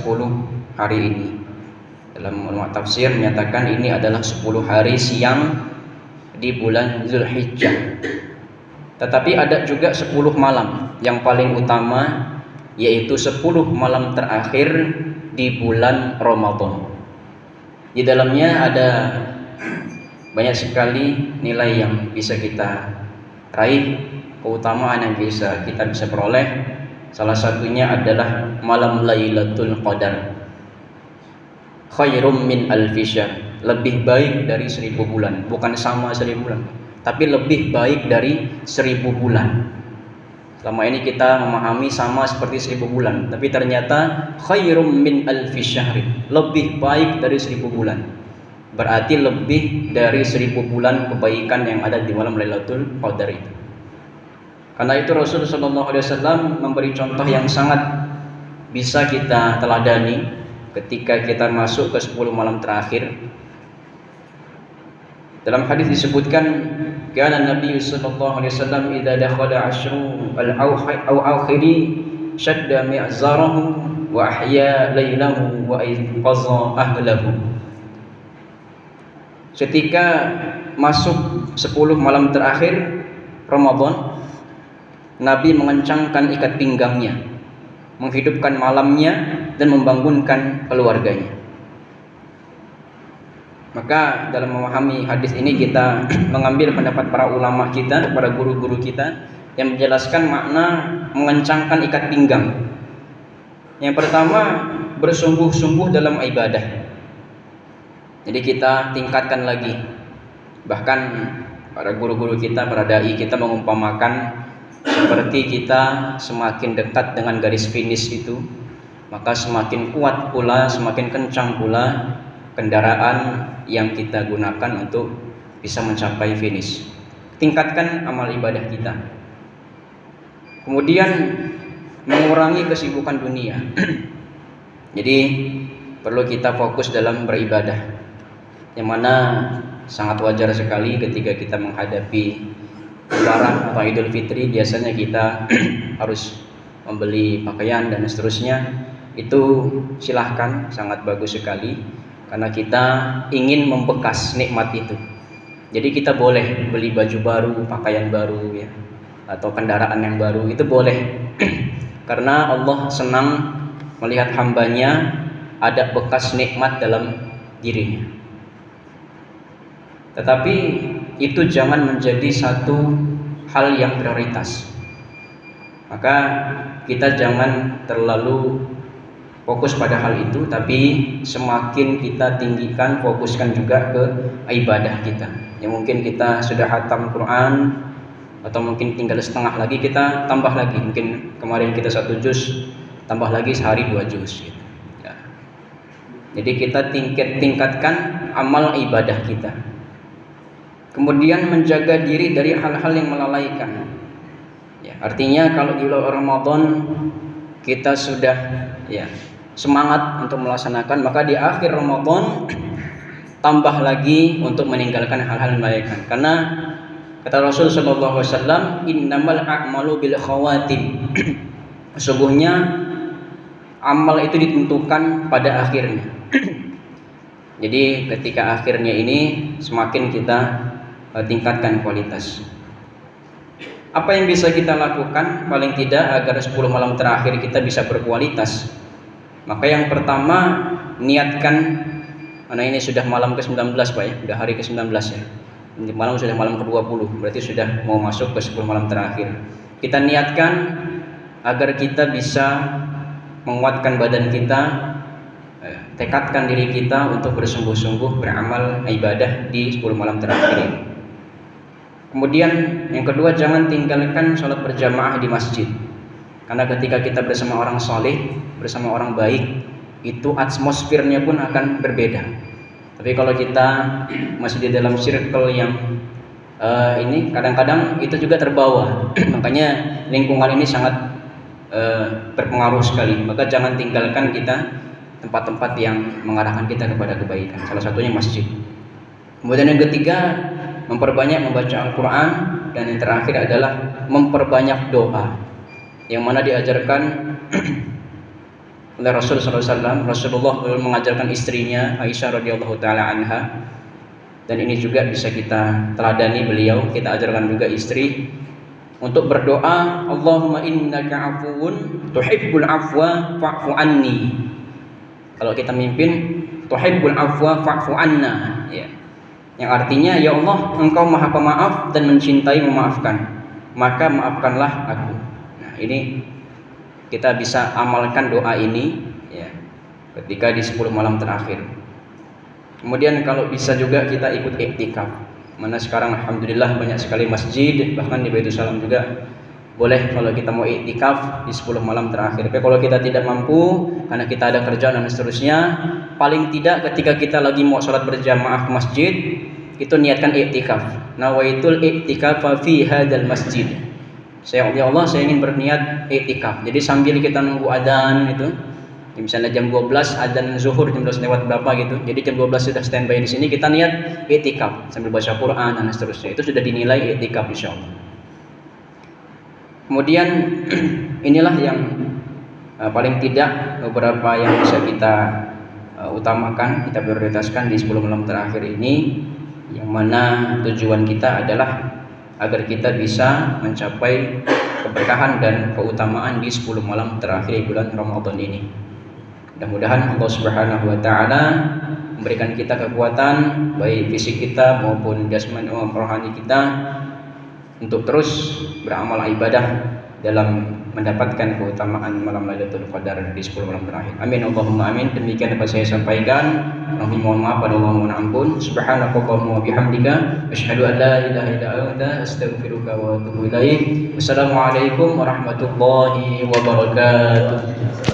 10 hari ini. Dalam ulama tafsir menyatakan ini adalah 10 hari siang di bulan Zulhijjah. Tetapi ada juga 10 malam yang paling utama, yaitu 10 malam terakhir di bulan Ramadan. Di dalamnya ada banyak sekali nilai yang bisa kita raih, keutamaan yang bisa peroleh. Salah satunya adalah malam Lailatul Qadar, khairum min alfi syahr, lebih baik dari 1000 bulan. Bukan sama 1000 bulan, tapi lebih baik dari 1000 bulan. Selama ini kita memahami sama seperti 1000 bulan, tapi ternyata khairum min alfi syahr, lebih baik dari 1000 bulan. Berarti lebih dari 1000 bulan kebaikan yang ada di malam Lailatul Qadar itu. Karena itu Rasulullah SAW memberi contoh yang sangat bisa kita teladani ketika kita masuk ke 10 malam terakhir. Dalam hadis disebutkan, kana Nabi sallallahu alaihi wasallam idza dakhala ashru al-akhiri shadda mi'zarahu wa ahya lailahu wa ayqaza ahlahu. Ketika masuk 10 malam terakhir Ramadan, Nabi mengencangkan ikat pinggangnya, menghidupkan malamnya dan membangunkan keluarganya. Maka dalam memahami hadis ini kita mengambil pendapat para ulama kita, para guru-guru kita yang menjelaskan makna mengencangkan ikat pinggang. Yang pertama, bersungguh-sungguh dalam ibadah. Jadi kita tingkatkan lagi. Bahkan para guru-guru kita, para dai kita mengumpamakan seperti kita semakin dekat dengan garis finish itu, maka semakin kuat pula, semakin kencang pula kendaraan yang kita gunakan untuk bisa mencapai finish. Tingkatkan amal ibadah kita. Kemudian mengurangi kesibukan dunia. Jadi perlu kita fokus dalam beribadah, yang mana sangat wajar sekali ketika kita menghadapi Lebaran atau Idul Fitri, biasanya kita harus membeli pakaian dan seterusnya. Itu silahkan, sangat bagus sekali, karena kita ingin membekas nikmat itu. Jadi kita boleh beli baju baru, pakaian baru ya, atau kendaraan yang baru, itu boleh. Karena Allah senang melihat hambanya ada bekas nikmat dalam dirinya. Tetapi itu jangan menjadi satu hal yang prioritas. Maka kita jangan terlalu fokus pada hal itu, tapi semakin kita tinggikan, fokuskan juga ke ibadah kita. Ya mungkin kita sudah khatam Quran, atau mungkin tinggal setengah lagi, kita tambah lagi. Mungkin kemarin kita 1 juz, tambah lagi sehari 2 juz gitu. Ya. Jadi kita tingkatkan amal ibadah kita. Kemudian menjaga diri dari hal-hal yang melalaikan. Ya, artinya kalau di bulan Ramadan kita sudah semangat untuk melaksanakan, maka di akhir Ramadan tambah lagi untuk meninggalkan hal-hal yang melalaikan. Karena kata Rasul sallallahu alaihi wasallam, innamal a'malu bil khawatim. Sesungguhnya amal itu ditentukan pada akhirnya. Jadi ketika akhirnya ini semakin kita tingkatkan kualitas. Apa yang bisa kita lakukan paling tidak agar 10 malam terakhir kita bisa berkualitas? Maka yang pertama, niatkan, karena ini sudah malam ke-19 Pak ya, sudah hari ke-19 ya. Ini malam sudah malam ke-20, berarti sudah mau masuk ke 10 malam terakhir. Kita niatkan agar kita bisa menguatkan badan kita, tekadkan diri kita untuk bersungguh-sungguh beramal ibadah di 10 malam terakhir ini. Kemudian yang kedua, jangan tinggalkan sholat berjamaah di masjid. Karena ketika kita bersama orang soleh, bersama orang baik, itu atmosfernya pun akan berbeda. Tapi kalau kita masih di dalam circle yang ini, kadang-kadang itu juga terbawa. Makanya lingkungan ini sangat berpengaruh sekali. Maka jangan tinggalkan kita tempat-tempat yang mengarahkan kita kepada kebaikan. Salah satunya masjid. Kemudian yang ketiga, memperbanyak membaca Al-Quran. Dan yang terakhir adalah memperbanyak doa, yang mana diajarkan oleh Rasul sallallahu alaihi wasallam. Rasulullah mengajarkan istrinya Aisyah radhiyallahu taala anha, dan ini juga bisa kita teladani beliau, kita ajarkan juga istri untuk berdoa, Allahumma innaka afuwun tuhibbul afwa fa'fu anni. Kalau kita mimpin tuhibbul afwa fa'fu anna, ya. Yang artinya, ya Allah, Engkau Maha Pemaaf dan mencintai memaafkan, maka maafkanlah aku. Nah, ini kita bisa amalkan doa ini, ya, ketika di 10 malam terakhir. Kemudian kalau bisa juga kita ikut iktikaf. Mana sekarang alhamdulillah banyak sekali masjid, bahkan di Baitul Salam juga boleh kalau kita mau iktikaf di 10 malam terakhir. Tapi kalau kita tidak mampu karena kita ada kerjaan dan seterusnya, paling tidak ketika kita lagi mau sholat berjamaah ke masjid, itu niatkan iktikaf. Nawaitul iktikaf fi hadzal masjid. Ya Allah, saya ingin berniat iktikaf. Jadi sambil kita nunggu adzan itu, misalnya jam 12 adzan zuhur, jam 12 lewat berapa gitu. Jadi jam 12 sudah standby di sini, kita niat iktikaf sambil baca Quran dan seterusnya. Itu sudah dinilai iktikaf insyaallah. Kemudian inilah yang paling tidak beberapa yang bisa kita utamakan, kita prioritaskan di 10 malam terakhir ini, yang mana tujuan kita adalah agar kita bisa mencapai keberkahan dan keutamaan di 10 malam terakhir bulan Ramadan ini. Mudah-mudahan Allah Subhanahu wa taala memberikan kita kekuatan baik fisik kita maupun jasmani rohani kita untuk terus beramal ibadah dalam mendapatkan keutamaan malam Lailatul Qadar di 10 malam terakhir. Amin Allahumma amin. Demikian dapat saya sampaikan. Mohon maaf dan Allah mohon ampun. Subhanakallahumma wa bihamdika asyhadu an la ilaha illa anta astaghfiruka wa atubu ilaik. Wassalamualaikum warahmatullahi wabarakatuh.